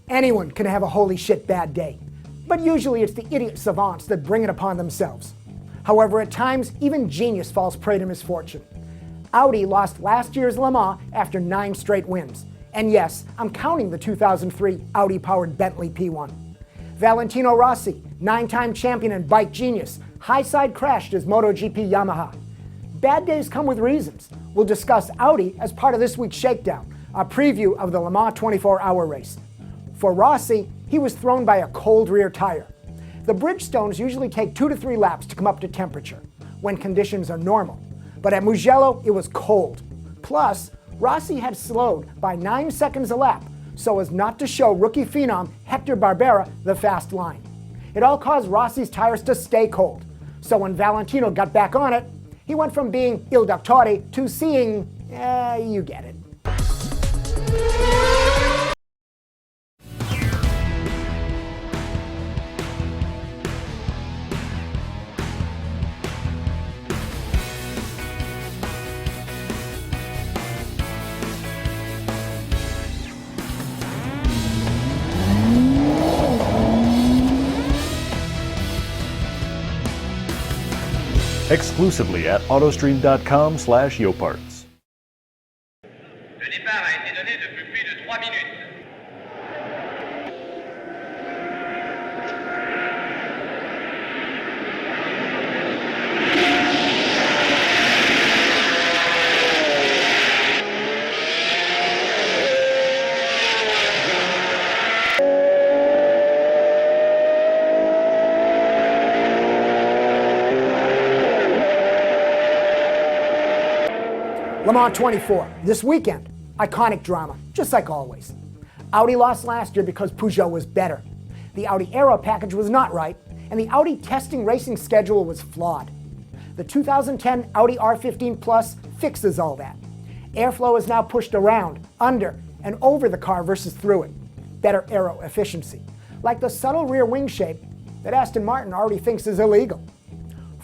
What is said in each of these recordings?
Anyone can have a holy shit bad day, but usually it's the idiot savants that bring it upon themselves. However, at times, even genius falls prey to misfortune. Audi lost last year's Le Mans after 9 straight wins. And yes, I'm counting the 2003 Audi-powered Bentley P1. Valentino Rossi, 9-time champion and bike genius, high-side crashed his MotoGP Yamaha. Bad days come with reasons. We'll discuss Audi as part of this week's Shakedown, a preview of the Le Mans 24-hour race. For Rossi, he was thrown by a cold rear tire. The Bridgestones usually take 2 to 3 laps to come up to temperature, when conditions are normal. But at Mugello, it was cold. Plus, Rossi had slowed by 9 seconds a lap, so as not to show rookie phenom Hector Barbera the fast line. It all caused Rossi's tires to stay cold. So when Valentino got back on it, he went from being Il Dottore to seeing, you get it. Exclusively at autostream.com/yoparts. Le départ a été donné depuis plus de 3 minutes. Le Mans 24, this weekend, iconic drama, just like always. Audi lost last year because Peugeot was better. The Audi Aero package was not right, and the Audi testing racing schedule was flawed. The 2010 Audi R15 Plus fixes all that. Airflow is now pushed around, under, and over the car versus through it. Better aero efficiency, like the subtle rear wing shape that Aston Martin already thinks is illegal.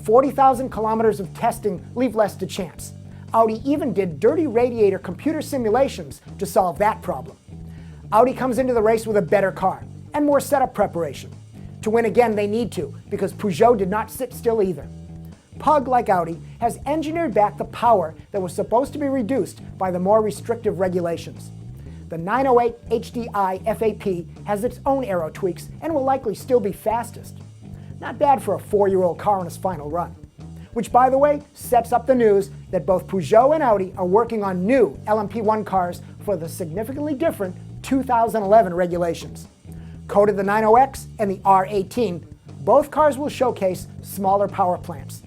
40,000 kilometers of testing leave less to chance. Audi even did dirty radiator computer simulations to solve that problem. Audi comes into the race with a better car and more setup preparation. To win again, they need to, because Peugeot did not sit still either. Pug, like Audi, has engineered back the power that was supposed to be reduced by the more restrictive regulations. The 908 HDI FAP has its own aero tweaks and will likely still be fastest. Not bad for a 4-year-old car on its final run. Which, by the way, sets up the news that both Peugeot and Audi are working on new LMP1 cars for the significantly different 2011 regulations. Coded the 90X and the R18, both cars will showcase smaller power plants.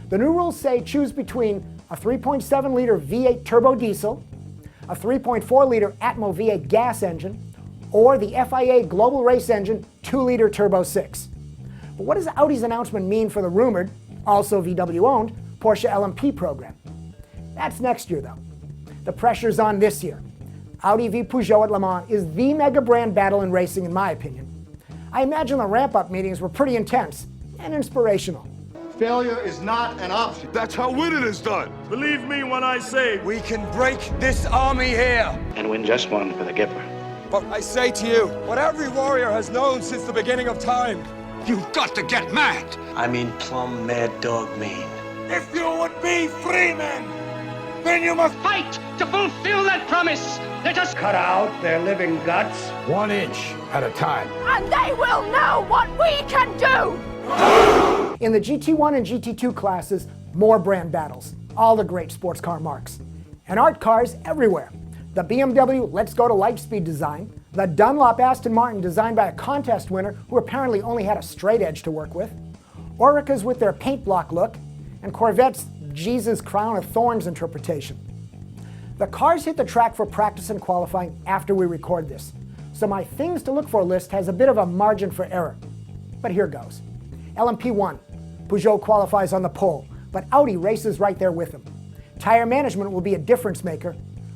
The new rules say choose between a 3.7-liter V8 turbo diesel, a 3.4-liter Atmo V8 gas engine, or the FIA Global Race Engine 2-liter Turbo 6. But what does Audi's announcement mean for the rumored, also VW-owned, Porsche LMP program? That's next year, though. The pressure's on this year. Audi v Peugeot at Le Mans is the mega brand battle in racing, in my opinion. I imagine the ramp-up meetings were pretty intense and inspirational. Failure is not an option. That's how winning is done. Believe me when I say we can break this army here. And win just one for the Gipper. But I say to you, what every warrior has known since the beginning of time. You've got to get mad. I mean plumb mad dog mean. If you would be free men, then you must Fight to fulfill that promise. Let us cut out their living guts 1 inch at a time. And they will know what we can do. In the GT1 and GT2 classes, more brand battles, all the great sports car marks. And art cars everywhere. The BMW Let's Go to Lightspeed design, the Dunlop Aston Martin designed by a contest winner who apparently only had a straight edge to work with, Oricas with their paint block look, and Corvette's Jesus Crown of Thorns interpretation. The cars hit the track for practice and qualifying after we record this, so my things to look for list has a bit of a margin for error. But here goes. LMP1, Peugeot qualifies on the pole, but Audi races right there with them. Tire management will be a difference maker.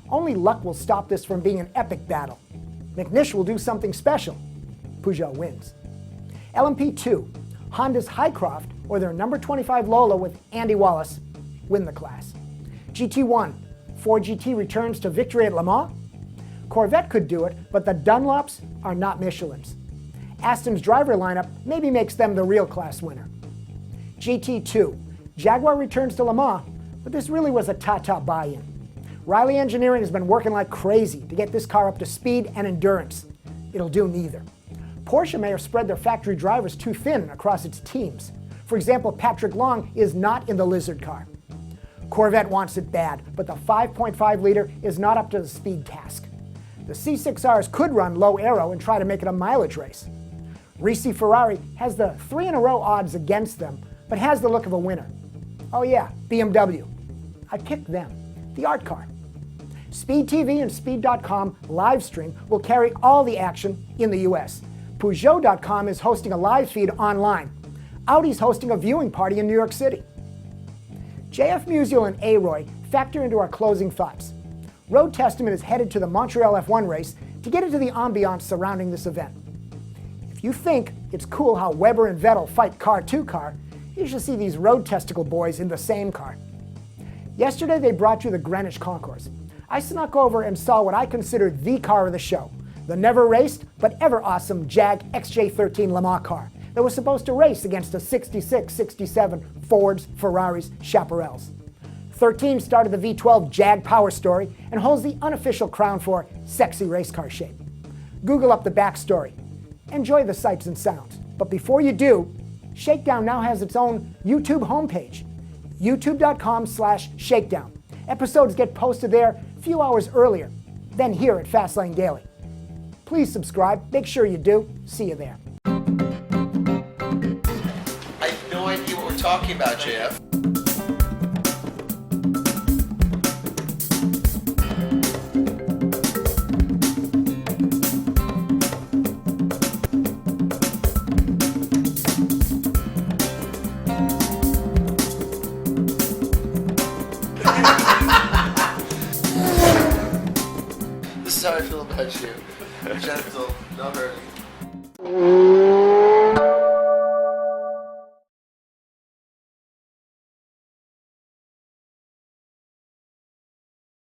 Only luck will stop this from being an epic battle. McNish will do something special. Peugeot wins. LMP2, Honda's Highcroft, or their number 25 Lola with Andy Wallace, win the class. GT1, Ford GT returns to victory at Le Mans. Corvette could do it, but the Dunlops are not Michelins. Aston's driver lineup maybe makes them the real class winner. GT2. Jaguar returns to Le Mans, but this really was a Tata buy-in. Riley Engineering has been working like crazy to get this car up to speed and endurance. It'll do neither. Porsche may have spread their factory drivers too thin across its teams. For example, Patrick Long is not in the Lizard car. Corvette wants it bad, but the 5.5 liter is not up to the speed task. The C6Rs could run low aero and try to make it a mileage race. Risi Ferrari has the 3 in a row odds against them, but has the look of a winner. Oh yeah, BMW. I picked them, the art car. Speed TV and Speed.com live stream will carry all the action in the US. Peugeot.com is hosting a live feed online. Audi's hosting a viewing party in New York City. JF Musial and A-Roy factor into our closing thoughts. Road Testament is headed to the Montreal F1 race to get into the ambiance surrounding this event. If you think it's cool how Webber and Vettel fight car to car, you should see these Road Testicle boys in the same car. Yesterday they brought you the Greenwich Concourse. I snuck over and saw what I consider the car of the show, the never raced but ever awesome Jag XJ13 Le Mans car that was supposed to race against a 66, 67 Fords, Ferraris, Chaparrals. 13 started the V12 Jag Power Story and holds the unofficial crown for sexy race car shape. Google up the backstory. Enjoy the sights and sounds. But before you do, Shakedown now has its own YouTube homepage, youtube.com/shakedown. Episodes get posted there a few hours earlier than here at Fastlane Daily. Please subscribe. Make sure you do. See you there. I have no idea what we're talking about, JF. This is how I feel about you. Gentle, not hurting.